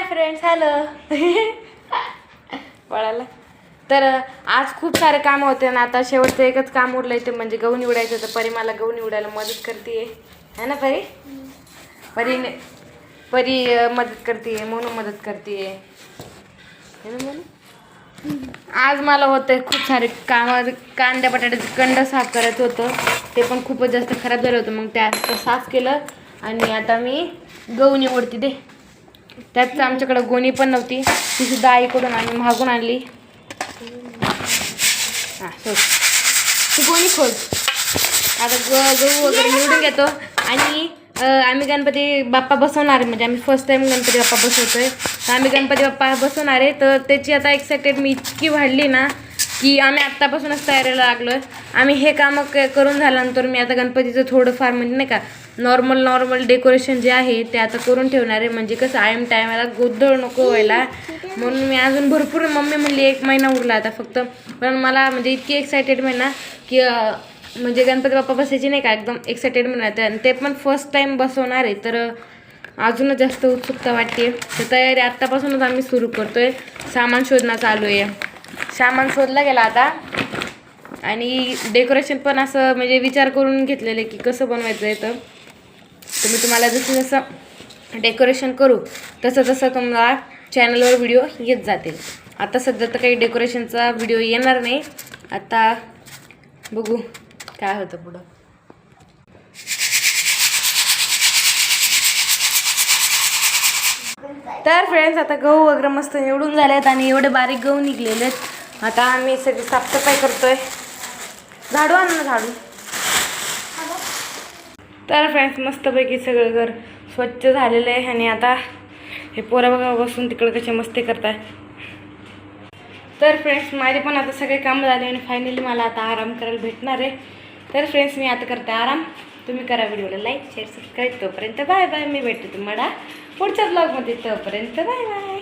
Friends, hello. पळाला. तर आज खूप सारे काम होते ना. आता शेवटचं एकच काम उरलंय ते म्हणजे गहू निवडायचं. तर परी मला गहू निवडायला मदत करते है ना परी. परी मदत करते म्हणून मदत करते म्हणून. आज मला होतं खूप सारे काम. कांद्या बटाट्याचं कंड साफ करायचं होतं. ते पण खूपच जास्त खराब झालं होतं. मग ते साफ केलं आणि आता मी गहू निवडते दे. त्यात आमच्याकडं गोणी पण नव्हती. ती सुद्धा आईकडून आम्ही मागून आणली. हां सोड ती गोणी खोल. आता गहू वगैरे निवडून घेतो. आणि आम्ही गणपती बाप्पा बसवणार आहे. म्हणजे आम्ही फर्स्ट टाईम गणपती बाप्पा बसवतोय. तर आम्ही गणपती बाप्पा बसवणार आहे. तर त्याची आता एक्साइटेड मी इतकी वाढली ना की आम्ही आत्तापासूनच तयारीला लागलो आहे. आम्ही हे कामं करून झाल्यानंतर मी आता गणपतीचं थोडंफार म्हणजे नाही का नॉर्मल डेकोरेशन जे आहे ते आता करून ठेवणार आहे. म्हणजे कसं टायमाला गोंधळ नको व्हायला म्हणून मी अजून भरपूर. मम्मी म्हणली 1 महिना उरला आता फक्त. पण मला म्हणजे इतकी एक्सायटेड ना की म्हणजे गणपती बाप्पा बसायची नाही का एकदम एक्सायटेड म्हणते. आणि ते पण फर्स्ट टाईम बसवणार आहे. तर अजूनच जास्त उत्सुकता वाटते. तर तयारी आत्तापासूनच आम्ही सुरू करतोय. सामान शोधणं चालू आहे. सामान शोधलं गेला आता. आणि डेकोरेशन पण असं म्हणजे विचार करून घेतलेलं आहे की कसं बनवायचं आहे. तर मी तुम्हाला जसं डेकोरेशन करू तसं तुम्हाला चॅनलवर व्हिडिओ येत जातील. आता सध्या तर काही डेकोरेशनचा व्हिडिओ येणार नाही. आता बघू काय होतं पुढं. तर फ्रेंड्स आता गहू वगैरे मस्त निवडून झाले आहेत आणि एवढे बारीक गहू निघलेले आहेत. आता आम्ही सगळी साफसफाई करतोय. झाडू आण ना झाडू. तर फ्रेंड्स मस्तपैकी सगळं घर स्वच्छ झालेलं आहे. आणि आता हे पोरं बघा बसून तिकडं कसे मस्ती करताय. तर फ्रेंड्स माझे पण आता सगळे कामं झाले आणि फायनली मला आता आराम करायला भेटणार आहे. तर फ्रेंड्स मी आता करते आराम. तुम्ही करा व्हिडिओला लाईक शेअर सबस्क्राईब. तोपर्यंत बाय बाय. मी भेटते तुम्हाला पुढच्या ब्लॉगमध्ये. तोपर्यंत बाय बाय.